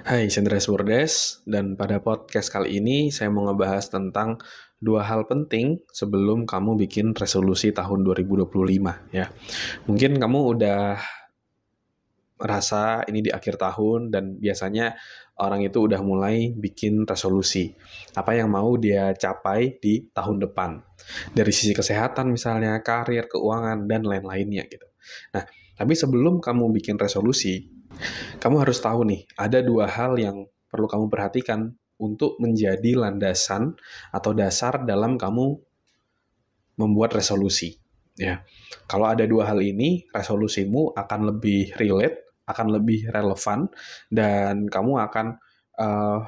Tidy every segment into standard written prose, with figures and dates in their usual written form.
Hai, Chandra Surdes, dan pada podcast kali ini saya mau ngebahas tentang dua hal penting sebelum kamu bikin resolusi tahun 2025 ya. Mungkin kamu udah merasa ini di akhir tahun dan biasanya orang itu udah mulai bikin resolusi. Apa yang mau dia capai di tahun depan. Dari sisi kesehatan misalnya, karir, keuangan, dan lain-lainnya gitu. Nah, tapi sebelum kamu bikin resolusi, kamu harus tahu nih, ada dua hal yang perlu kamu perhatikan untuk menjadi landasan atau dasar dalam kamu membuat resolusi. Ya, kalau ada dua hal ini, resolusimu akan lebih relate, akan lebih relevan, dan kamu akan uh,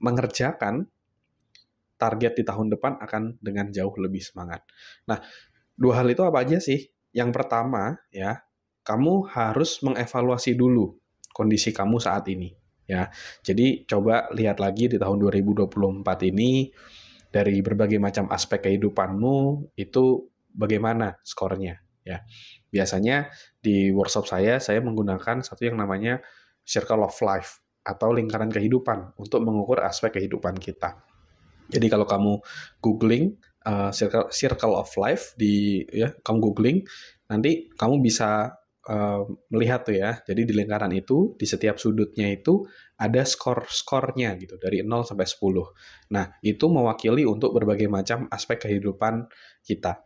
mengerjakan target di tahun depan akan dengan jauh lebih semangat. Nah, dua hal itu apa aja sih? Yang pertama, ya, kamu harus mengevaluasi dulu kondisi kamu saat ini. Ya, jadi coba lihat lagi di tahun 2024 ini dari berbagai macam aspek kehidupanmu itu bagaimana skornya. Ya, biasanya di workshop saya menggunakan satu yang namanya circle of life atau lingkaran kehidupan untuk mengukur aspek kehidupan kita. Jadi kalau kamu googling circle of life kamu googling nanti kamu bisa melihat tuh ya. Jadi di lingkaran itu di setiap sudutnya itu ada skor-skornya gitu dari 0 sampai 10. Nah, itu mewakili untuk berbagai macam aspek kehidupan kita.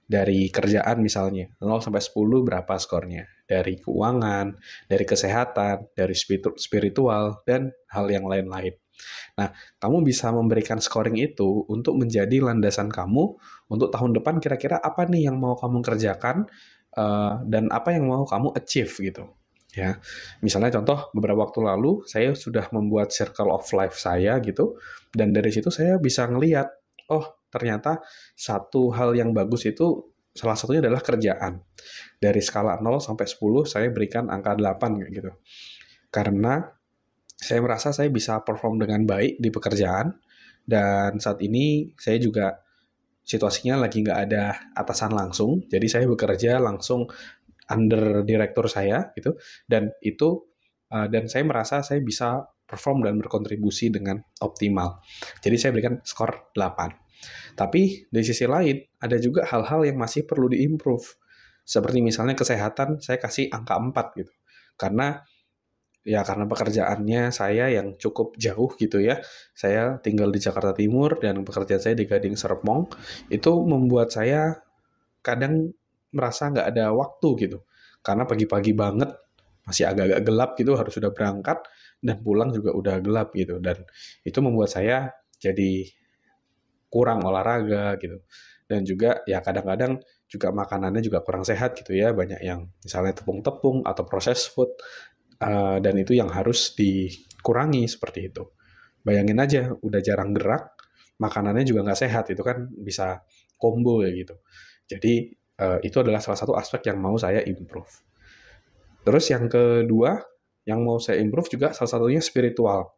Dari kerjaan misalnya, 0 sampai 10 berapa skornya? Dari keuangan, dari kesehatan, dari spiritual, dan hal yang lain-lain. Nah, kamu bisa memberikan scoring itu untuk menjadi landasan kamu untuk tahun depan kira-kira apa nih yang mau kamu kerjakan dan apa yang mau kamu achieve gitu. Ya, misalnya contoh beberapa waktu lalu saya sudah membuat circle of life saya gitu, dan dari situ saya bisa ngelihat, oh ternyata satu hal yang bagus itu salah satunya adalah kerjaan. Dari skala 0 sampai 10 saya berikan angka 8 kayak gitu. Karena saya merasa saya bisa perform dengan baik di pekerjaan, dan saat ini saya juga situasinya lagi nggak ada atasan langsung, jadi saya bekerja langsung under direktur saya gitu, dan saya merasa saya bisa perform dan berkontribusi dengan optimal. Jadi saya berikan skor 8. Tapi di sisi lain ada juga hal-hal yang masih perlu diimprove. Seperti misalnya kesehatan saya kasih angka 4 gitu. Karena pekerjaannya saya yang cukup jauh gitu ya. Saya tinggal di Jakarta Timur dan pekerjaan saya di Gading Serpong. Itu membuat saya kadang merasa nggak ada waktu gitu. Karena pagi-pagi banget, masih agak-agak gelap gitu, harus sudah berangkat, dan pulang juga udah gelap gitu. Dan itu membuat saya jadi kurang olahraga gitu. Dan juga ya kadang-kadang juga makanannya juga kurang sehat gitu ya. Banyak yang misalnya tepung-tepung atau processed food. Dan itu yang harus dikurangi seperti itu. Bayangin aja, udah jarang gerak, makanannya juga nggak sehat, itu kan bisa combo ya gitu. Jadi itu adalah salah satu aspek yang mau saya improve. Terus yang kedua, yang mau saya improve juga salah satunya spiritual,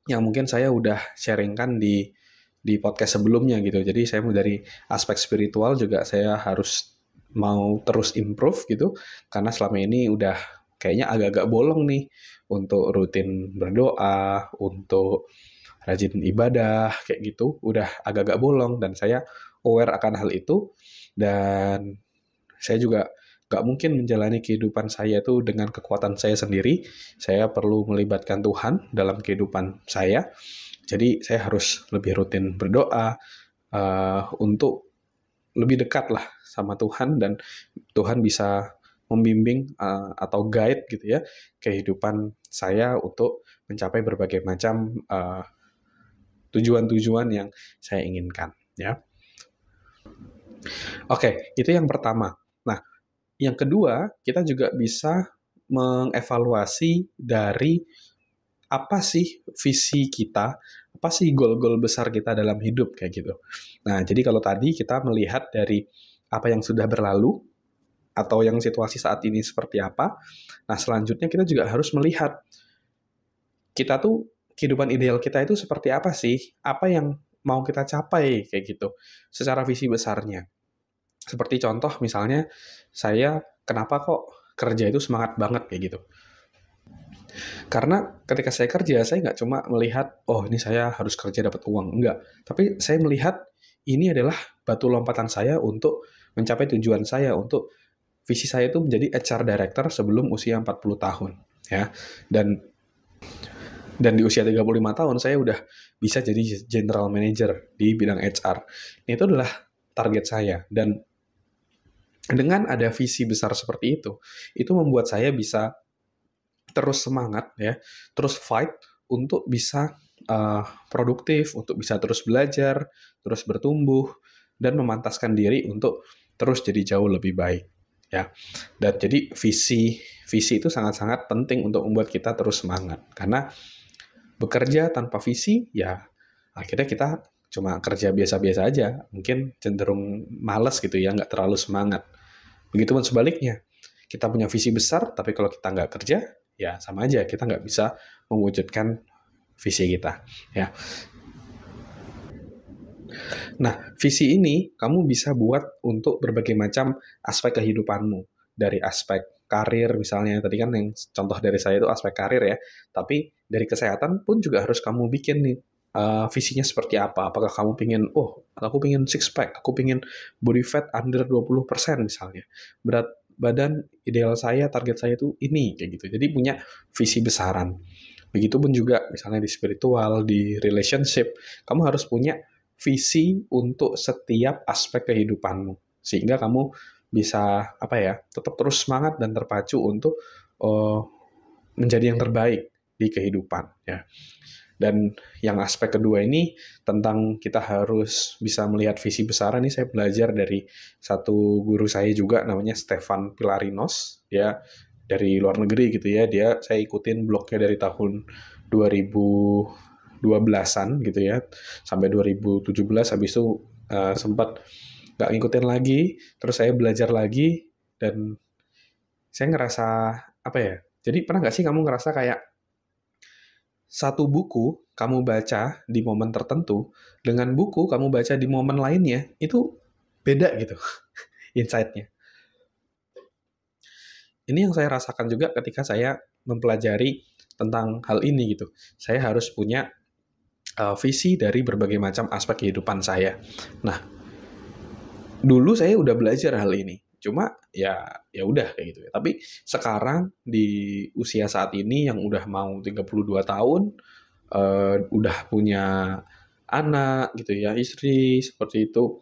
yang mungkin saya udah sharingkan di podcast sebelumnya gitu. Jadi saya mau dari aspek spiritual juga saya harus mau terus improve gitu, karena selama ini udah kayaknya agak-agak bolong nih untuk rutin berdoa, untuk rajin ibadah kayak gitu, udah agak-agak bolong dan saya aware akan hal itu, dan saya juga gak mungkin menjalani kehidupan saya itu dengan kekuatan saya sendiri. Saya perlu melibatkan Tuhan dalam kehidupan saya. Jadi saya harus lebih rutin berdoa untuk lebih dekat lah sama Tuhan, dan Tuhan bisa membimbing atau guide gitu ya kehidupan saya untuk mencapai berbagai macam tujuan-tujuan yang saya inginkan ya. Oke, itu yang pertama. Nah, yang kedua, kita juga bisa mengevaluasi dari apa sih visi kita, apa sih goal-goal besar kita dalam hidup kayak gitu. Nah, jadi kalau tadi kita melihat dari apa yang sudah berlalu atau yang situasi saat ini seperti apa, nah selanjutnya kita juga harus melihat kita tuh kehidupan ideal kita itu seperti apa sih, apa yang mau kita capai kayak gitu, secara visi besarnya. Seperti contoh misalnya, saya kenapa kok kerja itu semangat banget kayak gitu. Karena ketika saya kerja, saya nggak cuma melihat, oh ini saya harus kerja dapat uang. Enggak. Tapi saya melihat ini adalah batu lompatan saya untuk mencapai tujuan saya, untuk visi saya itu menjadi HR Director sebelum usia 40 tahun. Ya. Dan di usia 35 tahun, saya udah bisa jadi General Manager di bidang HR. Itu adalah target saya. Dan dengan ada visi besar seperti itu membuat saya bisa terus semangat ya, terus fight untuk bisa produktif, untuk bisa terus belajar, terus bertumbuh dan memantaskan diri untuk terus jadi jauh lebih baik ya. Dan jadi visi itu sangat-sangat penting untuk membuat kita terus semangat, karena bekerja tanpa visi ya akhirnya kita cuma kerja biasa-biasa aja, mungkin cenderung malas gitu ya, nggak terlalu semangat. Begitupun sebaliknya, kita punya visi besar, tapi kalau kita nggak kerja, ya sama aja, kita nggak bisa mewujudkan visi kita. Ya. Nah, visi ini kamu bisa buat untuk berbagai macam aspek kehidupanmu. Dari aspek karir misalnya, tadi kan yang contoh dari saya itu aspek karir ya, tapi dari kesehatan pun juga harus kamu bikin nih, visinya seperti apa. Apakah kamu pingin, aku pingin six pack, aku pingin body fat under 20% misalnya. Berat badan ideal saya, target saya itu ini, kayak gitu. Jadi punya visi besaran. Begitupun juga misalnya di spiritual, di relationship, kamu harus punya visi untuk setiap aspek kehidupanmu. Sehingga kamu bisa tetap terus semangat dan terpacu untuk menjadi yang terbaik di kehidupan ya. Dan yang aspek kedua ini tentang kita harus bisa melihat visi besar, ini saya belajar dari satu guru saya juga namanya Stefan Pilarinos, dia dari luar negeri gitu ya. Saya ikutin blognya dari tahun 2012-an gitu ya sampai 2017, habis itu sempat nggak ngikutin lagi, terus saya belajar lagi dan saya ngerasa jadi pernah nggak sih kamu ngerasa kayak satu buku kamu baca di momen tertentu dengan buku kamu baca di momen lainnya itu beda gitu insight-nya. Ini yang saya rasakan juga ketika saya mempelajari tentang hal ini gitu. Saya harus punya visi dari berbagai macam aspek kehidupan saya. Nah, dulu saya udah belajar hal ini. Cuma ya udah kayak gitu ya. Tapi sekarang di usia saat ini yang udah mau 32 tahun, udah punya anak gitu ya, istri seperti itu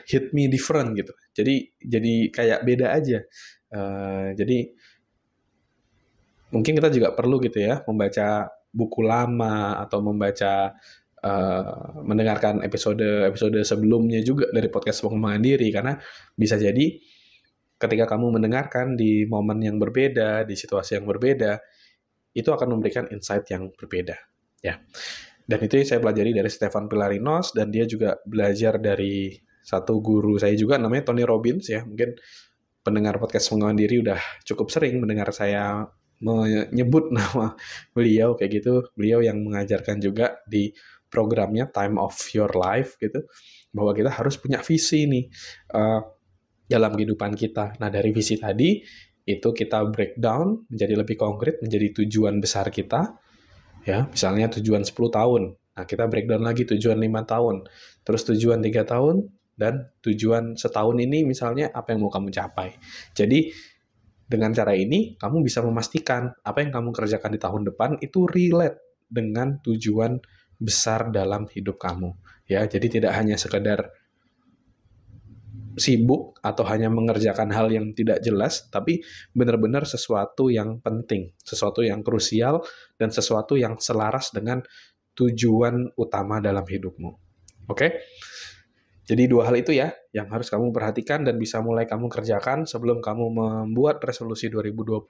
hit me different gitu. Jadi kayak beda aja. Jadi mungkin kita juga perlu gitu ya membaca buku lama atau mendengarkan episode sebelumnya juga dari podcast pengembangan diri, karena bisa jadi ketika kamu mendengarkan di momen yang berbeda, di situasi yang berbeda, itu akan memberikan insight yang berbeda ya. Dan itu saya pelajari dari Stefan Pilarinos, dan dia juga belajar dari satu guru saya juga namanya Tony Robbins ya. Mungkin pendengar podcast pengembangan diri udah cukup sering mendengar saya menyebut nama beliau kayak gitu. Beliau yang mengajarkan juga di programnya Time of Your Life gitu, bahwa kita harus punya visi nih dalam kehidupan kita. Nah, dari visi tadi itu kita breakdown menjadi lebih konkret, menjadi tujuan besar kita ya, misalnya tujuan 10 tahun. Nah, kita breakdown lagi tujuan 5 tahun, terus tujuan 3 tahun, dan tujuan setahun ini misalnya apa yang mau kamu capai. Jadi dengan cara ini kamu bisa memastikan apa yang kamu kerjakan di tahun depan itu relate dengan tujuan besar dalam hidup kamu ya. Jadi tidak hanya sekedar sibuk atau hanya mengerjakan hal yang tidak jelas, tapi benar-benar sesuatu yang penting, sesuatu yang krusial, dan sesuatu yang selaras dengan tujuan utama dalam hidupmu. Oke? Jadi dua hal itu ya yang harus kamu perhatikan dan bisa mulai kamu kerjakan sebelum kamu membuat resolusi 2025.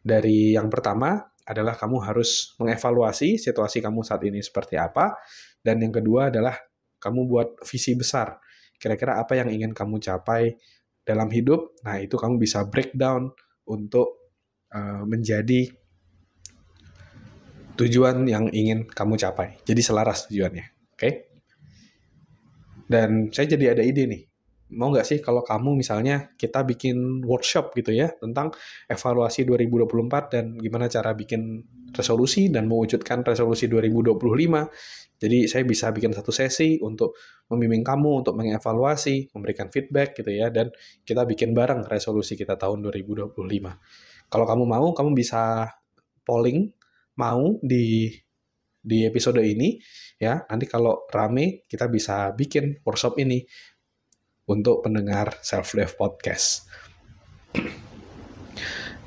Dari yang pertama adalah kamu harus mengevaluasi situasi kamu saat ini seperti apa, dan yang kedua adalah kamu buat visi besar. Kira-kira apa yang ingin kamu capai dalam hidup. Nah, itu kamu bisa breakdown untuk menjadi tujuan yang ingin kamu capai. Jadi selaras tujuannya. Oke? Dan saya jadi ada ide nih. mau nggak sih kalau kamu misalnya kita bikin workshop gitu ya tentang evaluasi 2024 dan gimana cara bikin resolusi dan mewujudkan resolusi 2025. Jadi saya bisa bikin satu sesi untuk membimbing kamu untuk mengevaluasi, memberikan feedback gitu ya, dan kita bikin bareng resolusi kita tahun 2025. Kalau kamu mau, kamu bisa polling mau di episode ini ya. Nanti kalau rame kita bisa bikin workshop ini untuk pendengar Self Dev Podcast.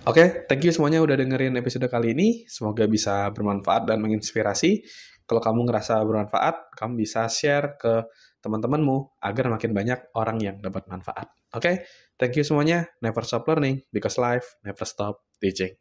Oke, thank you semuanya udah dengerin episode kali ini. Semoga bisa bermanfaat dan menginspirasi. Kalau kamu ngerasa bermanfaat, kamu bisa share ke teman-temanmu agar makin banyak orang yang dapat manfaat. Oke, thank you semuanya. Never stop learning because life never stop teaching.